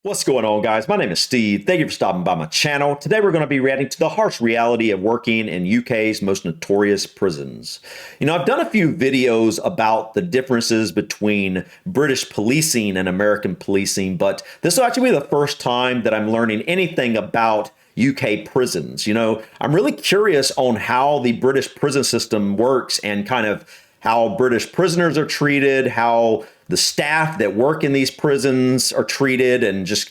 What's going on, guys? My name is Steve. Thank you for stopping by my channel. Today we're going to be reacting to the harsh reality of working in UK's most notorious prisons. I've done a few videos about the differences between British policing and American policing, but this will actually be the first time that I'm learning anything about UK prisons. I'm really curious on how the British prison system works and kind of how British prisoners are treated, how the staff that work in these prisons are treated, and just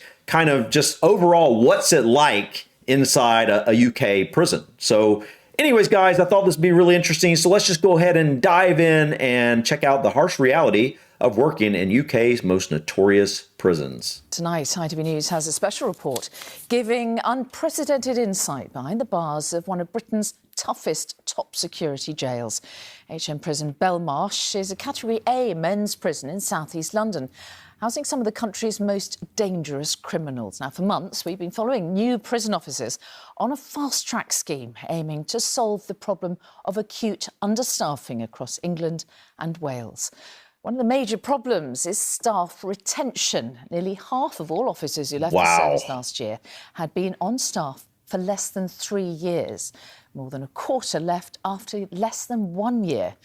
overall, what's it like inside a UK prison. So anyways, guys, I thought this would be really interesting. So let's just go ahead and dive in and check out the harsh reality of working in UK's most notorious prisons. Tonight, ITV News has a special report giving unprecedented insight behind the bars of one of Britain's toughest top security jails. HM Prison Belmarsh is a Category A men's prison in southeast London, housing some of the country's most dangerous criminals. Now, for months, we've been following new prison officers on a fast-track scheme aiming to solve the problem of acute understaffing across England and Wales. One of the major problems is staff retention. Nearly half of all officers who left the service last year had been on staff for less than 3 years. More than a quarter left after less than 1 year.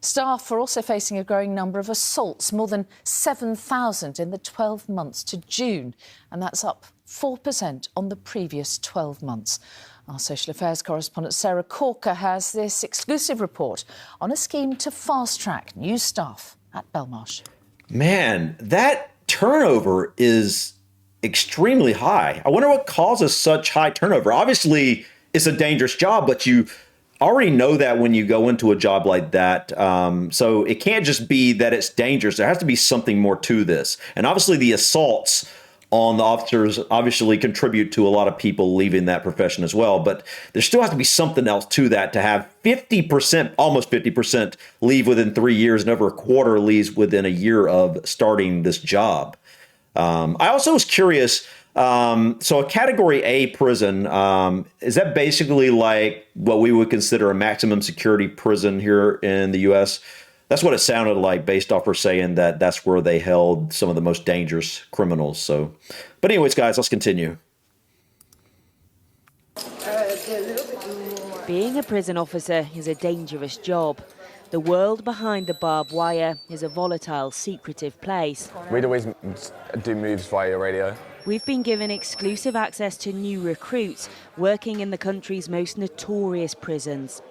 Staff are also facing a growing number of assaults, more than 7,000 in the 12 months to June, and that's up 4% on the previous 12 months. Our social affairs correspondent Sarah Corker has this exclusive report on a scheme to fast-track new staff at Belmarsh. Man, that turnover is extremely high. I wonder what causes such high turnover. Obviously, it's a dangerous job, but you already know that when you go into a job like that. So it can't just be that it's dangerous. There has to be something more to this. And obviously the assaults on the officers obviously contribute to a lot of people leaving that profession as well. But there still has to be something else to that, to have 50%, almost 50% leave within 3 years and over a quarter leaves within a year of starting this job. I also was curious, so a Category A prison, is that basically like what we would consider a maximum security prison here in the U.S.? That's what it sounded like based off her saying that that's where they held some of the most dangerous criminals. So, but anyways, guys, let's continue. Being a prison officer is a dangerous job. The world behind the barbed wire is a volatile, secretive place. We'd always do moves via radio. We've been given exclusive access to new recruits working in the country's most notorious prisons.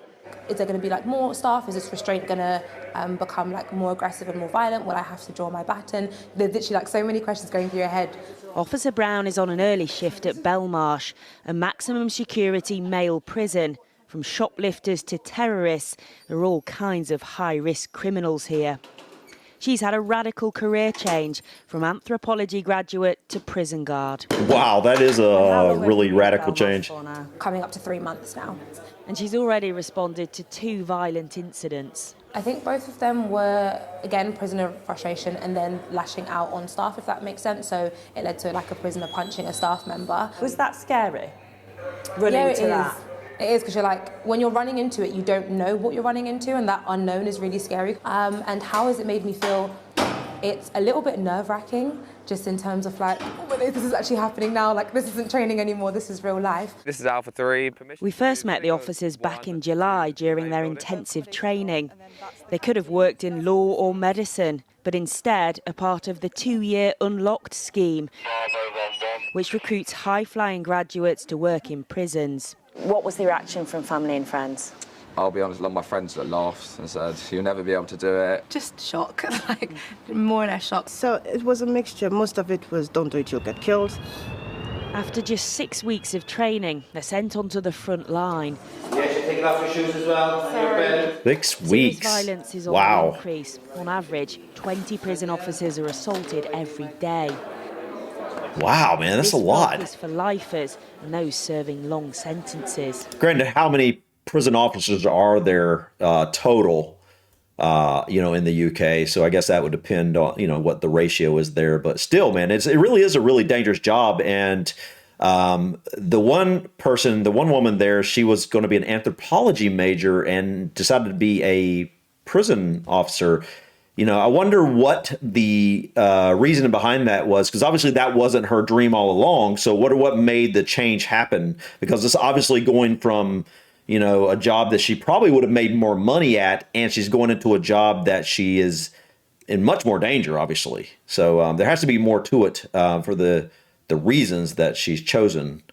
Is there going to be more staff? Is this restraint going to become more aggressive and more violent? Will I have to draw my baton? There's literally so many questions going through your head. Officer Brown is on an early shift at Belmarsh, a maximum security male prison. From shoplifters to terrorists, there are all kinds of high-risk criminals here. She's had a radical career change from anthropology graduate to prison guard. Wow, that is a really radical change. Coming up to 3 months now. And she's already responded to 2 violent incidents. I think both of them were, again, prisoner frustration and then lashing out on staff, if that makes sense. So it led to a prisoner punching a staff member. Was that scary? Running into that? It is, because when you're running into it, you don't know what you're running into, and that unknown is really scary. And how has it made me feel? It's a little bit nerve-wracking, just in terms of oh, this is actually happening now. This isn't training anymore, this is real life. This is Alpha 3. We first met the officers back in July during their intensive training. They could have worked in law or medicine, but instead are part of the 2-year Unlocked scheme, which recruits high-flying graduates to work in prisons. What was the reaction from family and friends? I'll be honest, a lot of my friends laughed and said, you'll never be able to do it. Just shock, more or less shock. So it was a mixture. Most of it was don't do it, you'll get killed. After just 6 weeks of training, they're sent onto the front line. Yes, you're taking off your shoes as well. 6 weeks. Serious violence is on the increase. On average, 20 prison officers are assaulted every day. Wow, man, that's a lot. This is for lifers and those serving long sentences. Granted, how many prison officers are there total, in the UK? So I guess that would depend on, what the ratio is there. But still, man, it really is a really dangerous job. And the one woman there, she was going to be an anthropology major and decided to be a prison officer. I wonder what the reason behind that was, because obviously that wasn't her dream all along. So what made the change happen? Because it's obviously going from, a job that she probably would have made more money at, and she's going into a job that she is in much more danger, obviously. So there has to be more to it for the reasons that she's chosen.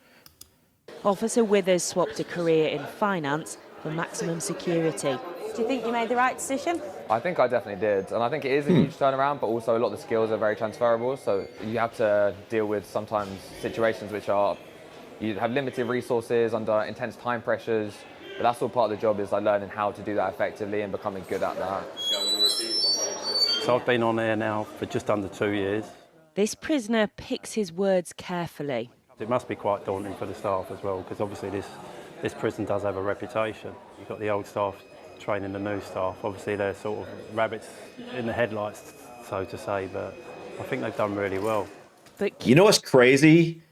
Officer Withers swapped a career in finance for maximum security. Do you think you made the right decision? I think I definitely did, and I think it is a huge turnaround, but also a lot of the skills are very transferable, so you have to deal with sometimes situations which are, you have limited resources under intense time pressures, but that's all part of the job, is like learning how to do that effectively and becoming good at that. So I've been on air now for just under 2 years. This prisoner picks his words carefully. It must be quite daunting for the staff as well, because obviously this prison does have a reputation. You've got the old staff training the new staff. Obviously they're sort of rabbits in the headlights, so to say, but I think they've done really well. But you know what's crazy?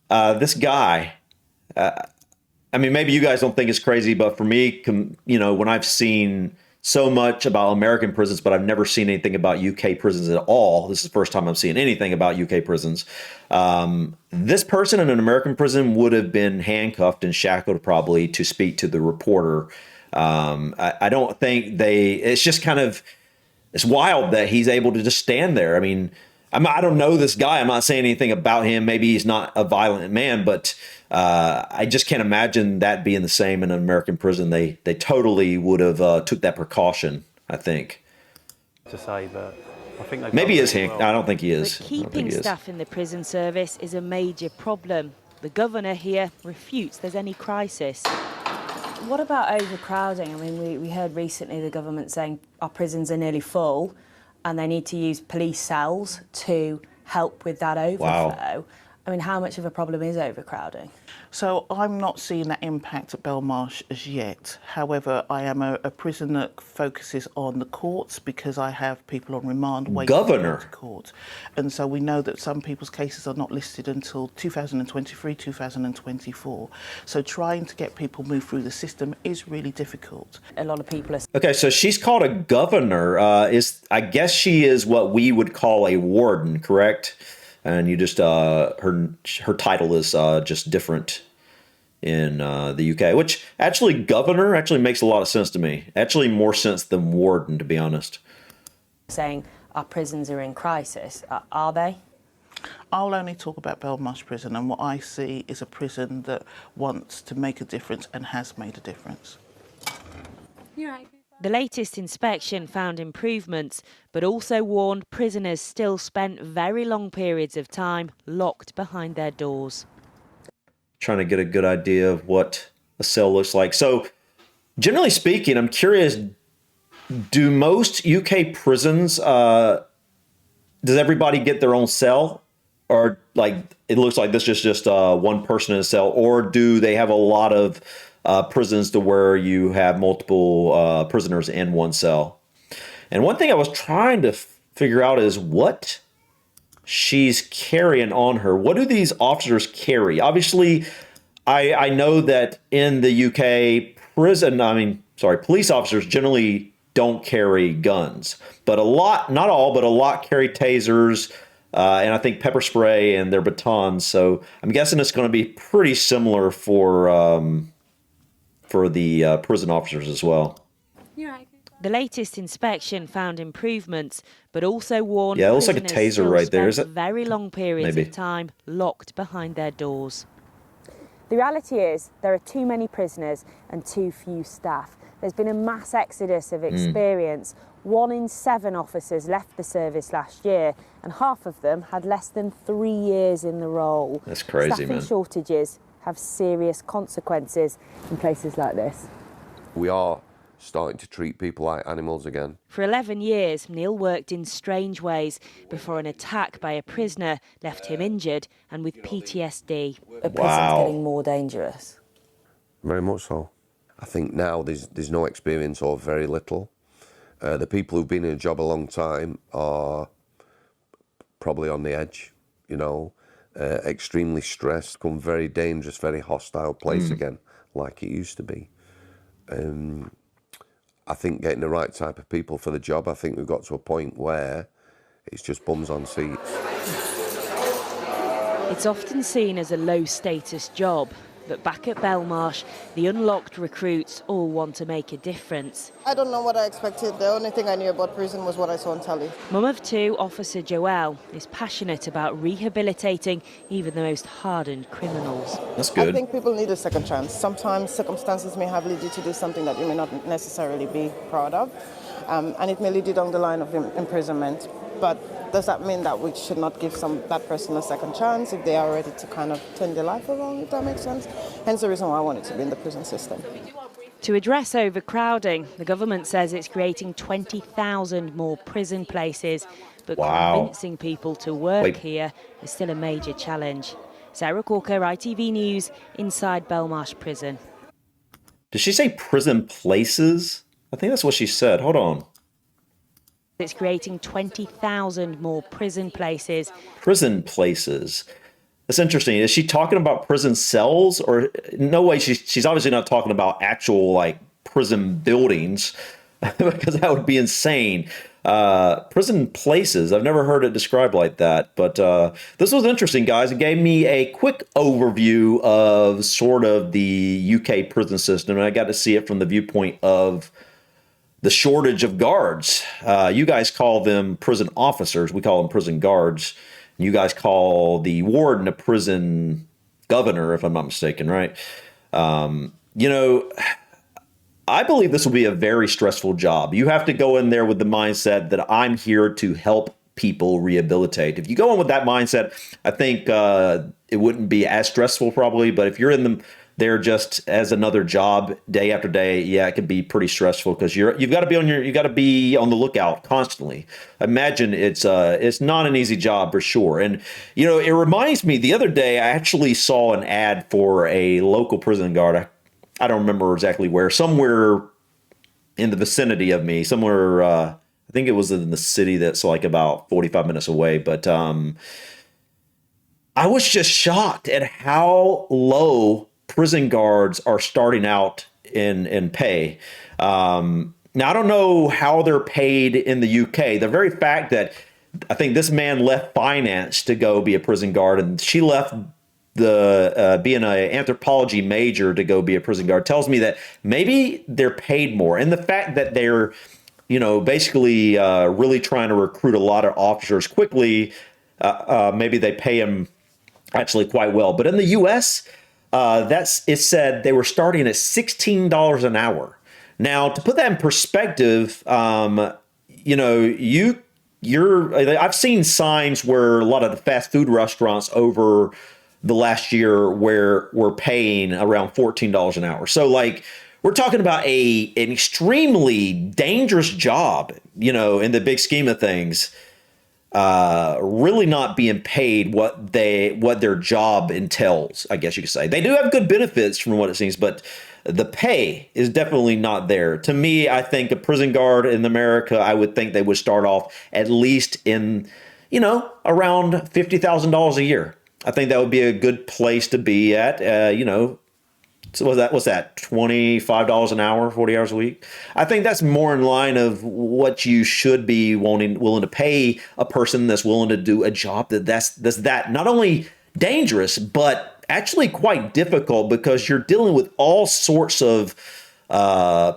This guy, maybe you guys don't think it's crazy, but for me, when I've seen so much about American prisons, but I've never seen anything about UK prisons at all. This is the first time I'm seeing anything about UK prisons. This person in an American prison would have been handcuffed and shackled probably to speak to the reporter. I don't think it's just kind of, it's wild that he's able to just stand there. I don't know this guy. I'm not saying anything about him. Maybe he's not a violent man, but I just can't imagine that being the same in an American prison. They totally would have took that precaution, I think. To say, but I think maybe he is really Hank. well. I don't think he is. But keeping staff in the prison service is a major problem. The governor here refutes there's any crisis. What about overcrowding? We heard recently the government saying our prisons are nearly full and they need to use police cells to help with that overflow. Wow. How much of a problem is overcrowding? So I'm not seeing that impact at Belmarsh as yet. However, I am a prison that focuses on the courts because I have people on remand waiting to go to court. And so we know that some people's cases are not listed until 2023, 2024. So trying to get people moved through the system is really difficult. A lot of people are... Okay, so she's called a governor. I guess she is what we would call a warden, correct? And you just her title is just different in the UK, which actually governor actually makes a lot of sense to me. Actually, more sense than warden, to be honest. Saying our prisons are in crisis. Are they? I'll only talk about Belmarsh Prison, and what I see is a prison that wants to make a difference and has made a difference. You're right. The latest inspection found improvements, but also warned prisoners still spent very long periods of time locked behind their doors. Trying to get a good idea of what a cell looks like. So, generally speaking, I'm curious, do most UK prisons, does everybody get their own cell? Or it looks like this is just one person in a cell, or do they have a lot of prisons to where you have multiple prisoners in one cell? And one thing I was trying to figure out is what she's carrying on her. What do these officers carry? Obviously, I know that in the UK police officers generally don't carry guns, but a lot, not all, but a lot carry tasers, and I think pepper spray and their batons. So I'm guessing it's going to be pretty similar for the prison officers as well. You're right. The latest inspection found improvements, but also warned it looks like a prisoners taser right there. Is spent it? very long periods Maybe. of time locked behind their doors. The reality is there are too many prisoners and too few staff. There's been a mass exodus of experience. 1 in 7 officers left the service last year, and half of them had less than 3 years in the role. That's crazy, Staffing man. shortages have serious consequences in places like this. We are starting to treat people like animals again. For 11 years, Neil worked in strange ways before an attack by a prisoner left him injured and with PTSD. A prison's getting more dangerous. Very much so. I think now there's no experience or very little. The people who've been in a job a long time are probably on the edge, extremely stressed, become very dangerous, very hostile place again, like it used to be. I think getting the right type of people for the job, I think we've got to a point where it's just bums on seats. It's often seen as a low-status job, but back at Belmarsh, the unlocked recruits all want to make a difference. I don't know what I expected. The only thing I knew about prison was what I saw on telly. Mum of two, Officer Joelle, is passionate about rehabilitating even the most hardened criminals. That's good. I think people need a second chance. Sometimes circumstances may have led you to do something that you may not necessarily be proud of, and it may lead you down the line of imprisonment. But does that mean that we should not give that person a second chance if they are ready to kind of turn their life around, if that makes sense? Hence the reason why I wanted to be in the prison system. To address overcrowding, the government says it's creating 20,000 more prison places, but convincing people to work here is still a major challenge. Sarah Corker, ITV News, inside Belmarsh Prison. Did she say prison places? I think that's what she said. Hold on. It's creating 20,000 more prison places. Prison places. That's interesting. Is she talking about prison cells? Or no way, she's obviously not talking about actual like prison buildings because that would be insane. Prison places. I've never heard it described like that. But this was interesting, guys. It gave me a quick overview of sort of the UK prison system. And I got to see it from the viewpoint of the shortage of guards. You guys call them prison officers. We call them prison guards. You guys call the warden a prison governor, if I'm not mistaken, right? You know, I believe this will be a very stressful job. You have to go in there with the mindset that I'm here to help people rehabilitate. If you go in with that mindset, I think it wouldn't be as stressful probably. But if you're in there just as another job day after day, yeah, it can be pretty stressful because you've got to be on the lookout constantly. Imagine it's not an easy job for sure. And you know, it reminds me, the other day I actually saw an ad for a local prison guard. I don't remember exactly where, somewhere in the vicinity of me, somewhere, I think it was in the city that's like about 45 minutes away. But I was just shocked at how low prison guards are starting out in pay. Now, I don't know how they're paid in the UK. The very fact that I think this man left finance to go be a prison guard, and she left being an anthropology major to go be a prison guard tells me that maybe they're paid more. And the fact that they're, you know, basically really trying to recruit a lot of officers quickly, maybe they pay them actually quite well. But in the US, it said they were starting at $16 an hour. Now, to put that in perspective, you know, I've seen signs where a lot of the fast food restaurants over the last year where we're paying around $14 an hour. So like we're talking about an extremely dangerous job, you know, in the big scheme of things, really not being paid what their job entails, I guess you could say. They do have good benefits from what it seems, but the pay is definitely not there. To me, I think a prison guard in America, I would think they would start off at least in, you know, around $50,000 a year. I think that would be a good place to be at, you know. So what's that, $25 an hour, 40 hours a week? I think that's more in line of what you should be willing to pay a person that's willing to do a job that's not only dangerous, but actually quite difficult because you're dealing with all sorts of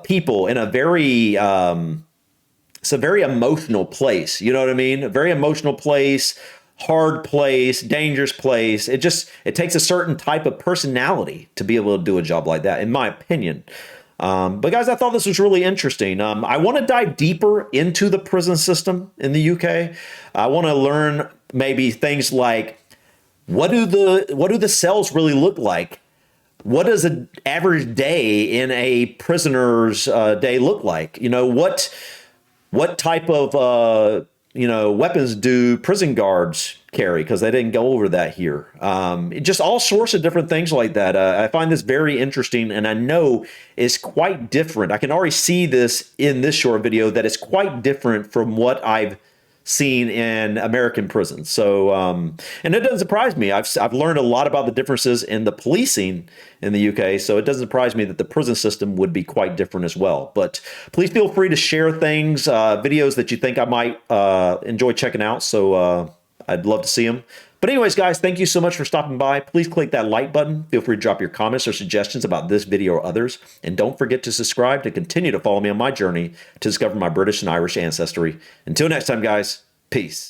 people in a very, it's a very emotional place. You know what I mean? A very emotional place. Hard place, dangerous place. It takes a certain type of personality to be able to do a job like that, in my opinion. But guys, I thought this was really interesting. I want to dive deeper into the prison system in the UK. I want to learn maybe things like what do the cells really look like? What does an average day in a prisoner's day look like? You know, what type of weapons do prison guards carry? Because they didn't go over that here. Just all sorts of different things like that. I find this very interesting, and I know it's quite different. I can already see this in this short video that it's quite different from what I've seen in American prisons. So, and it doesn't surprise me. I've learned a lot about the differences in the policing in the UK. So it doesn't surprise me that the prison system would be quite different as well. But please feel free to share things, videos that you think I might enjoy checking out. So I'd love to see them. But anyways, guys, thank you so much for stopping by. Please click that like button. Feel free to drop your comments or suggestions about this video or others. And don't forget to subscribe to continue to follow me on my journey to discover my British and Irish ancestry. Until next time, guys, peace.